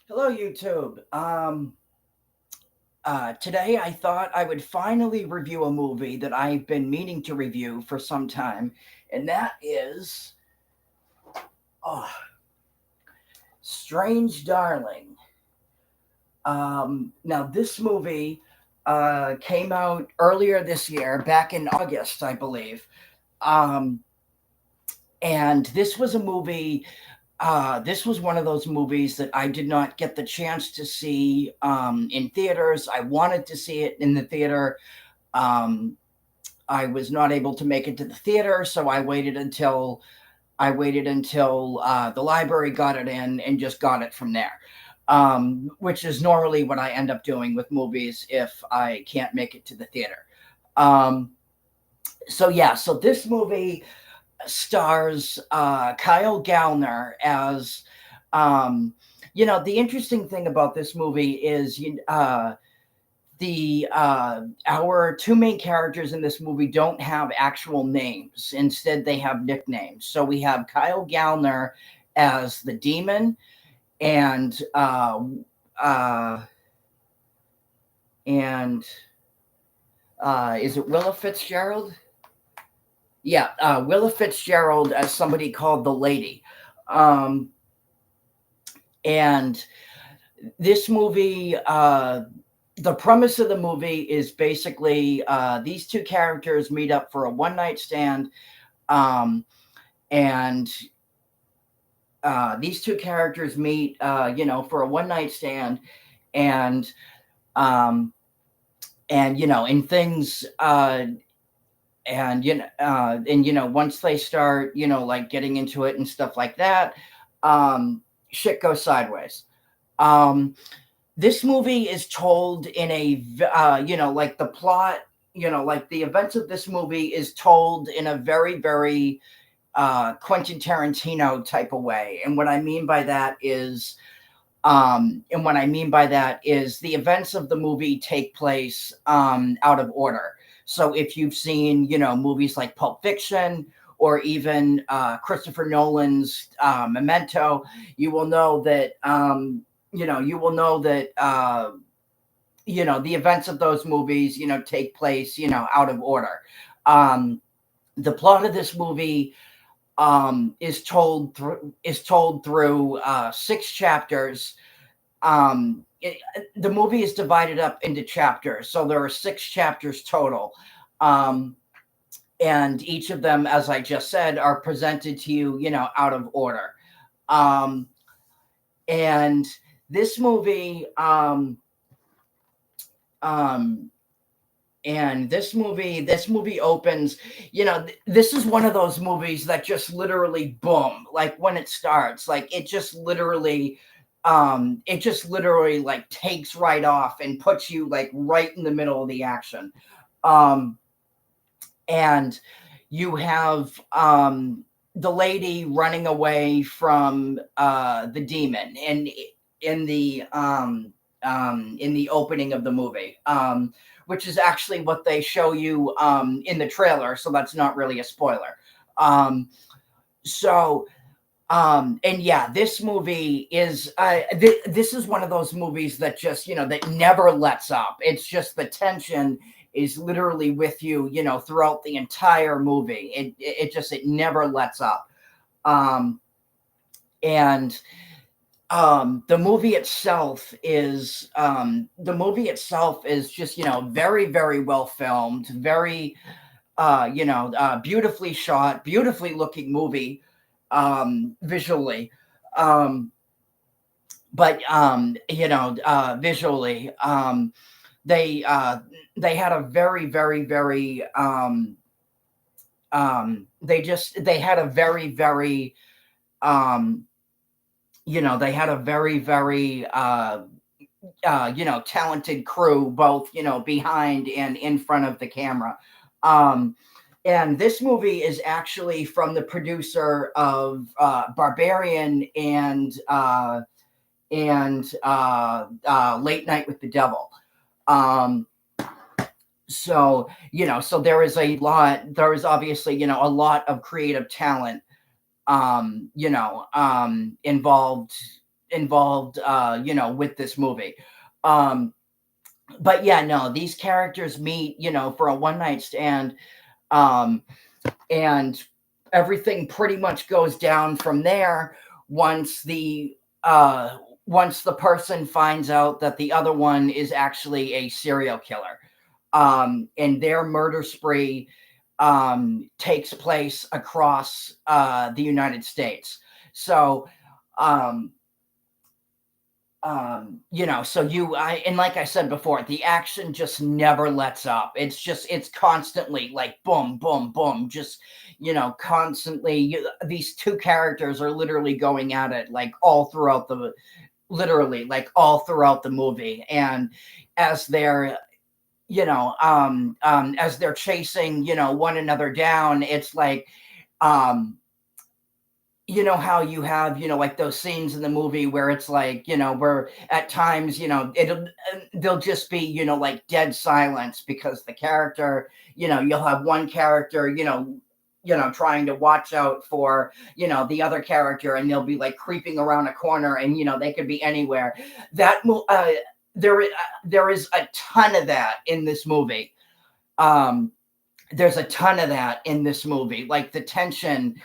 Hello, YouTube. Today I thought I would finally review a movie that I've been meaning to review for some time, and that is oh, Strange Darling. Now, this movie came out earlier this year, back in August, I believe. Um, and this was a movie. This was one of those movies that I did not get the chance to see in theaters. I wanted to see it in the theater. Um, I was not able to make it to the theater, so I waited until the library got it in and just got it from there. Which is normally what I end up doing with movies if I can't make it to the theater. Um, so this movie stars Kyle Gallner as um, the interesting thing about this movie is the our two main characters in this movie don't have actual names. Instead, they have nicknames. So we have Kyle Gallner as the demon, and uh, and is it Willa Fitzgerald? Yeah, Willa Fitzgerald as somebody called the Lady. Um, and this movie, the premise of the movie is basically these two characters meet up for a one night stand. Um, and These two characters meet, for a one night stand. And, um, and things, once they start, like getting into it and stuff like that, shit goes sideways. Um, this movie is told in like the plot, like the events of this movie is told in a very, very Quentin Tarantino type of way. And what I mean by that is the events of the movie take place out of order. So if you've seen, movies like Pulp Fiction or even Christopher Nolan's Memento, you will know that, the events of those movies, take place, out of order. Um, the plot of this movie is told through six chapters. The movie is divided up into chapters, so there are six chapters total. Um, and each of them, as I just said, are presented to you, out of order. Um, and this movie, um, this movie opens. This is one of those movies that just literally boom, like when it starts, like it just literally like takes right off and puts you like right in the middle of the action. um and you have the lady running away from the demon, and in the opening of the movie, which is actually what they show you in the trailer, so that's not really a spoiler. um so and yeah, this movie is this is one of those movies that just, that never lets up. It's just the tension is literally with you, throughout the entire movie. It never lets up. um and the movie itself is just, very, very well filmed, very beautifully shot, beautifully looking movie, visually. Um, but visually, they uh, they had a very, very, very they had a very, very um, they had a very, very talented crew, both, behind and in front of the camera. Um, and this movie is actually from the producer of Barbarian and Late Night with the Devil. Um, so there is obviously, a lot of creative talent involved involved, with this movie. Um, but yeah, no, these characters meet, for a one night stand, um, and everything pretty much goes down from there once the uh, once the person finds out that the other one is actually a serial killer, and their murder spree takes place across the United States. So, um, so and like I said before, the action just never lets up. It's constantly like boom, boom, boom, just, constantly. These two characters are literally going at it like literally like all throughout the movie. And as they're, as they're chasing, one another down, it's like, um, how you have, like those scenes in the movie where it's like, where at times, they'll just be, like dead silence because the character, you'll have one character, trying to watch out for, the other character, and they'll be like creeping around a corner, and, they could be anywhere. There, there is a ton of that in this movie. Um, there's a ton of that in this movie, like the tension,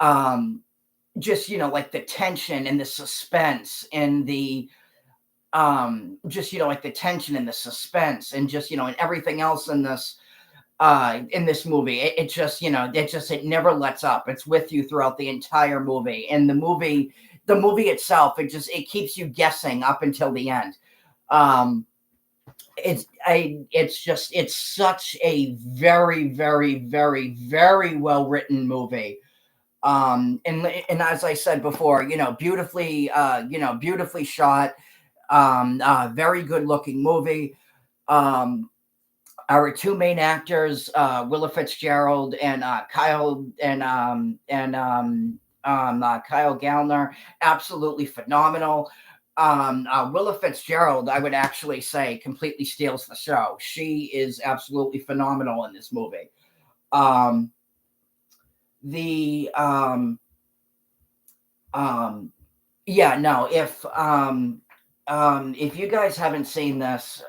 um, just like the tension and the suspense and the just like the tension and the suspense and just and everything else in this movie. It just it never lets up. It's with you throughout the entire movie. And the movie itself, it keeps you guessing up until the end. um it's such a very, very, very, very well written movie. And as I said before, beautifully shot, very good looking movie. um our two main actors, Willa Fitzgerald and Kyle Gallner, absolutely phenomenal. Willa Fitzgerald, I would actually say, completely steals the show. She is absolutely phenomenal in this movie. um the um Yeah, no, if you guys haven't seen this,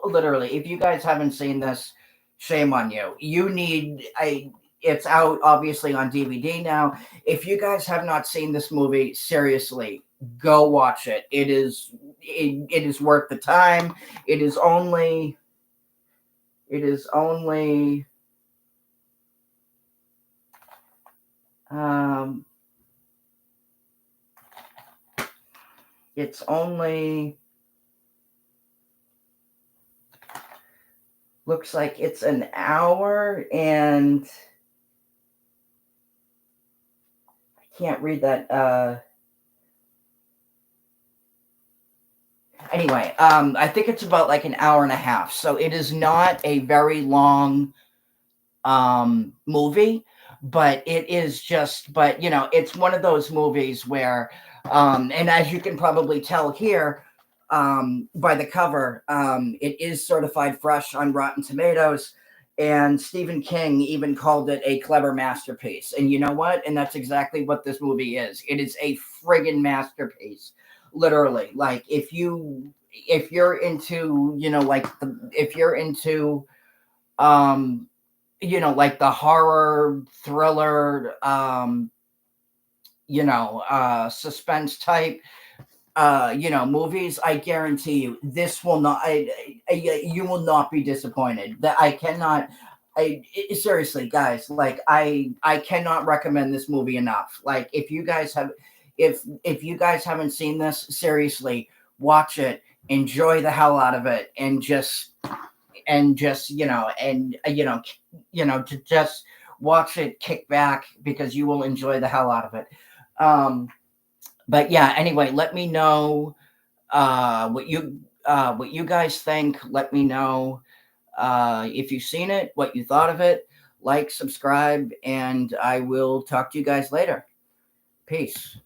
literally, if you guys haven't seen this, shame on you. It's out obviously on DVD now. If you guys have not seen this movie, seriously, go watch it. It is worth the time. It is only um it's only looks like it's an hour, and I can't read that. Anyway, I think it's about like an hour and a half, so it is not a very long movie, but it's one of those movies where, and as you can probably tell here, by the cover, it is certified fresh on Rotten Tomatoes, and Stephen King even called it a clever masterpiece. And you know what? And that's exactly what this movie is. It is a friggin' masterpiece, literally. Like, if you're into, if you're into, um like the horror thriller, suspense type, movies, I guarantee you, this will not. You will not be disappointed. That I cannot. Seriously, guys, like I cannot recommend this movie enough. Like, if you guys haven't seen this, seriously, watch it, enjoy the hell out of it, and just to just watch it, kick back, because you will enjoy the hell out of it. But yeah, anyway, let me know what you guys think. Let me know if you've seen it, what you thought of it. Like, subscribe, and I will talk to you guys later. Peace.